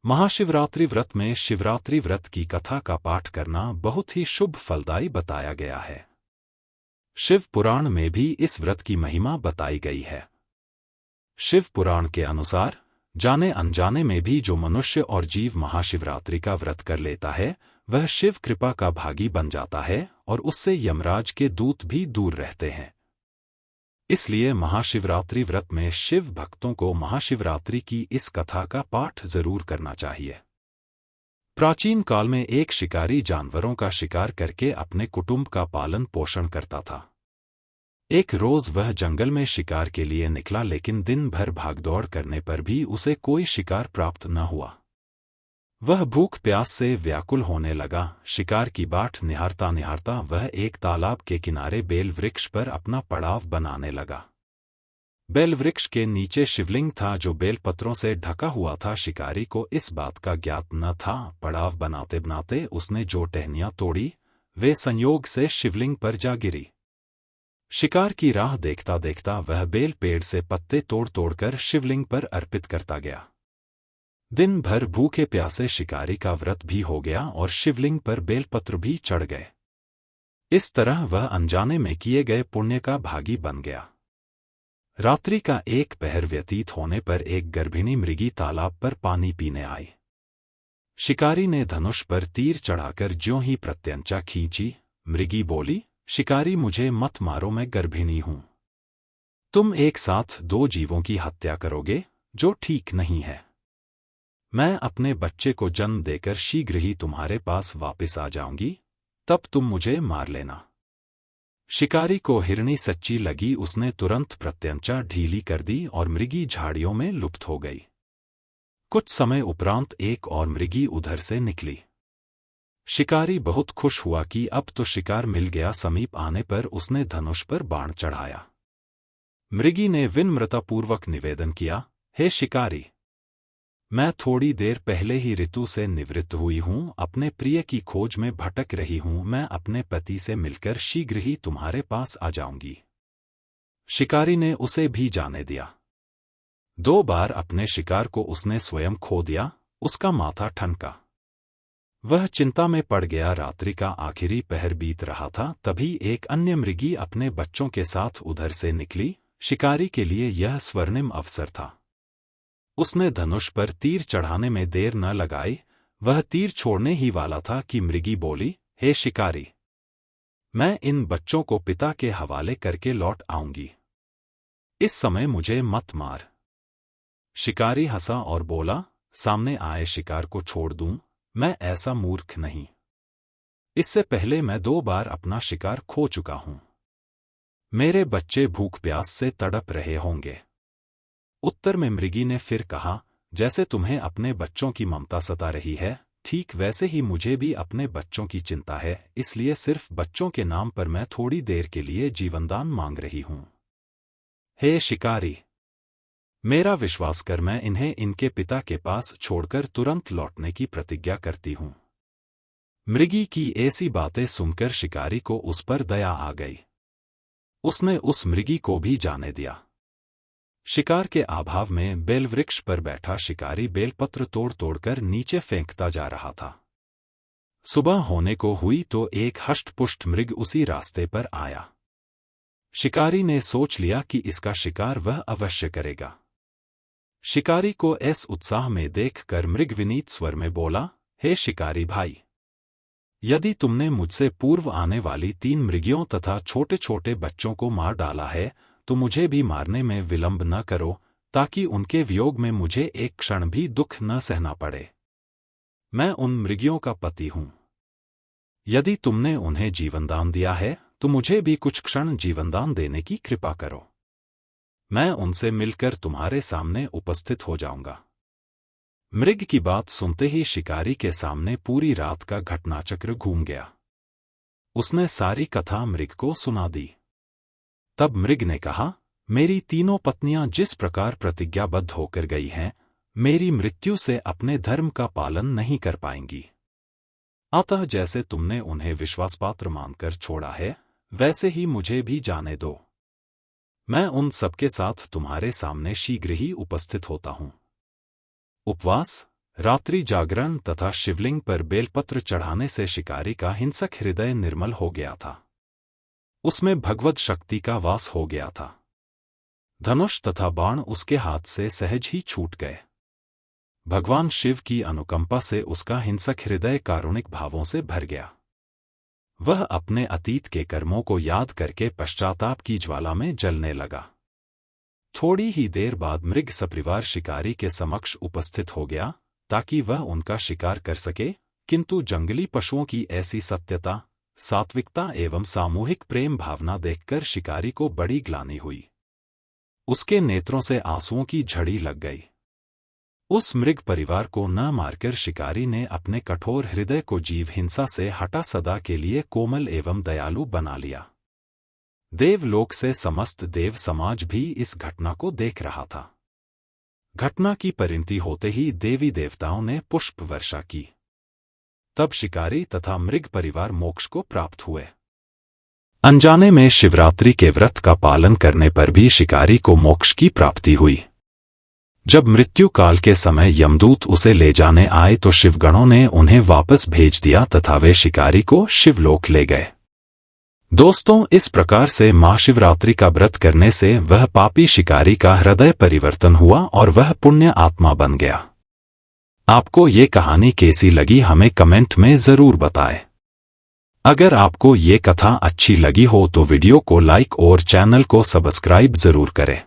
महाशिवरात्रि व्रत में शिवरात्रि व्रत की कथा का पाठ करना बहुत ही शुभ फलदायी बताया गया है। शिव पुराण में भी इस व्रत की महिमा बताई गई है। शिव पुराण के अनुसार जाने अनजाने में भी जो मनुष्य और जीव महाशिवरात्रि का व्रत कर लेता है वह शिव कृपा का भागी बन जाता है और उससे यमराज के दूत भी दूर रहते हैं। इसलिए महाशिवरात्रि व्रत में शिव भक्तों को महाशिवरात्रि की इस कथा का पाठ जरूर करना चाहिए। प्राचीन काल में एक शिकारी जानवरों का शिकार करके अपने कुटुंब का पालन पोषण करता था। एक रोज वह जंगल में शिकार के लिए निकला, लेकिन दिन भर भागदौड़ करने पर भी उसे कोई शिकार प्राप्त न हुआ। वह भूख प्यास से व्याकुल होने लगा। शिकार की बाट निहारता निहारता वह एक तालाब के किनारे बेल वृक्ष पर अपना पड़ाव बनाने लगा। बेल वृक्ष के नीचे शिवलिंग था जो बेलपत्रों से ढका हुआ था। शिकारी को इस बात का ज्ञात न था। पड़ाव बनाते बनाते उसने जो टहनियां तोड़ी वे संयोग से शिवलिंग पर जा गिरी। शिकार की राह देखता देखता वह बेल पेड़ से पत्ते तोड़ तोड़कर शिवलिंग पर अर्पित करता गया। दिन भर भूखे प्यासे शिकारी का व्रत भी हो गया और शिवलिंग पर बेलपत्र भी चढ़ गए। इस तरह वह अनजाने में किए गए पुण्य का भागी बन गया। रात्रि का एक पहर व्यतीत होने पर एक गर्भिणी मृगी तालाब पर पानी पीने आई। शिकारी ने धनुष पर तीर चढ़ाकर ज्यों ही प्रत्यंचा खींची, मृगी बोली, शिकारी मुझे मत मारो, मैं गर्भिणी हूं। तुम एक साथ दो जीवों की हत्या करोगे जो ठीक नहीं है। मैं अपने बच्चे को जन्म देकर शीघ्र ही तुम्हारे पास वापस आ जाऊंगी, तब तुम मुझे मार लेना। शिकारी को हिरनी सच्ची लगी। उसने तुरंत प्रत्यंचा ढीली कर दी और मृगी झाड़ियों में लुप्त हो गई। कुछ समय उपरांत एक और मृगी उधर से निकली। शिकारी बहुत खुश हुआ कि अब तो शिकार मिल गया। समीप आने पर उसने धनुष पर बाण चढ़ाया। मृगी ने विनम्रतापूर्वक निवेदन किया, हे शिकारी, मैं थोड़ी देर पहले ही ऋतु से निवृत्त हुई हूं, अपने प्रिय की खोज में भटक रही हूं। मैं अपने पति से मिलकर शीघ्र ही तुम्हारे पास आ जाऊंगी। शिकारी ने उसे भी जाने दिया। 2 बार अपने शिकार को उसने स्वयं खो दिया। उसका माथा ठनका। वह चिंता में पड़ गया। रात्रि का आखिरी पहर बीत रहा था, तभी एक अन्य मृगी अपने बच्चों के साथ उधर से निकली। शिकारी के लिए यह स्वर्णिम अवसर था। उसने धनुष पर तीर चढ़ाने में देर न लगाई। वह तीर छोड़ने ही वाला था कि मृगी बोली, हे शिकारी, मैं इन बच्चों को पिता के हवाले करके लौट आऊंगी। इस समय मुझे मत मार। शिकारी हंसा और बोला, सामने आए शिकार को छोड़ दूं? मैं ऐसा मूर्ख नहीं। इससे पहले मैं 2 बार अपना शिकार खो चुका हूं। मेरे बच्चे भूख प्यास से तड़प रहे होंगे। उत्तर में मृगी ने फिर कहा, जैसे तुम्हें अपने बच्चों की ममता सता रही है, ठीक वैसे ही मुझे भी अपने बच्चों की चिंता है। इसलिए सिर्फ बच्चों के नाम पर मैं थोड़ी देर के लिए जीवनदान मांग रही हूं। हे शिकारी, मेरा विश्वास कर, मैं इन्हें इनके पिता के पास छोड़कर तुरंत लौटने की प्रतिज्ञा करती हूं। मृगी की ऐसी बातें सुनकर शिकारी को उस पर दया आ गई। उसने उस मृगी को भी जाने दिया। शिकार के अभाव में बेलवृक्ष पर बैठा शिकारी बेलपत्र तोड़ तोड़कर नीचे फेंकता जा रहा था। सुबह होने को हुई तो एक हष्टपुष्ट मृग उसी रास्ते पर आया। शिकारी ने सोच लिया कि इसका शिकार वह अवश्य करेगा। शिकारी को इस उत्साह में देखकर मृग विनीत स्वर में बोला, हे शिकारी भाई, यदि तुमने मुझसे पूर्व आने वाली 3 मृगियों तथा छोटे छोटे बच्चों को मार डाला है तो मुझे भी मारने में विलंब न करो, ताकि उनके वियोग में मुझे एक क्षण भी दुख न सहना पड़े। मैं उन मृगियों का पति हूं। यदि तुमने उन्हें जीवनदान दिया है तो मुझे भी कुछ क्षण जीवनदान देने की कृपा करो। मैं उनसे मिलकर तुम्हारे सामने उपस्थित हो जाऊंगा। मृग की बात सुनते ही शिकारी के सामने पूरी रात का घटनाचक्र घूम गया। उसने सारी कथा मृग को सुना दी। तब मृग ने कहा, मेरी 3 पत्नियां जिस प्रकार प्रतिज्ञाबद्ध होकर गई हैं, मेरी मृत्यु से अपने धर्म का पालन नहीं कर पाएंगी। अतः जैसे तुमने उन्हें विश्वासपात्र मानकर छोड़ा है, वैसे ही मुझे भी जाने दो। मैं उन सबके साथ तुम्हारे सामने शीघ्र ही उपस्थित होता हूं। उपवास, रात्रि जागरण तथा शिवलिंग पर बेलपत्र चढ़ाने से शिकारी का हिंसक हृदय निर्मल हो गया था। उसमें भगवत शक्ति का वास हो गया था। धनुष तथा बाण उसके हाथ से सहज ही छूट गए। भगवान शिव की अनुकंपा से उसका हिंसक हृदय कारुणिक भावों से भर गया। वह अपने अतीत के कर्मों को याद करके पश्चाताप की ज्वाला में जलने लगा। थोड़ी ही देर बाद मृग सपरिवार शिकारी के समक्ष उपस्थित हो गया ताकि वह उनका शिकार कर सके, किंतु जंगली पशुओं की ऐसी सत्यता, सात्विकता एवं सामूहिक प्रेम भावना देखकर शिकारी को बड़ी ग्लानि हुई। उसके नेत्रों से आंसुओं की झड़ी लग गई। उस मृग परिवार को न मारकर शिकारी ने अपने कठोर हृदय को जीव हिंसा से हटा सदा के लिए कोमल एवं दयालु बना लिया। देवलोक से समस्त देव समाज भी इस घटना को देख रहा था। घटना की परिणति होते ही देवी देवताओं ने पुष्प वर्षा की। तब शिकारी तथा मृग परिवार मोक्ष को प्राप्त हुए। अनजाने में शिवरात्रि के व्रत का पालन करने पर भी शिकारी को मोक्ष की प्राप्ति हुई। जब मृत्यु काल के समय यमदूत उसे ले जाने आए तो शिवगणों ने उन्हें वापस भेज दिया तथा वे शिकारी को शिवलोक ले गए। दोस्तों, इस प्रकार से महाशिवरात्रि का व्रत करने से वह पापी शिकारी का हृदय परिवर्तन हुआ और वह पुण्य आत्मा बन गया। आपको ये कहानी कैसी लगी हमें कमेंट में जरूर बताएं। अगर आपको ये कथा अच्छी लगी हो तो वीडियो को लाइक और चैनल को सब्सक्राइब जरूर करें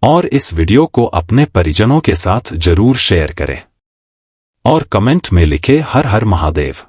और इस वीडियो को अपने परिजनों के साथ जरूर शेयर करें और कमेंट में लिखें हर हर महादेव।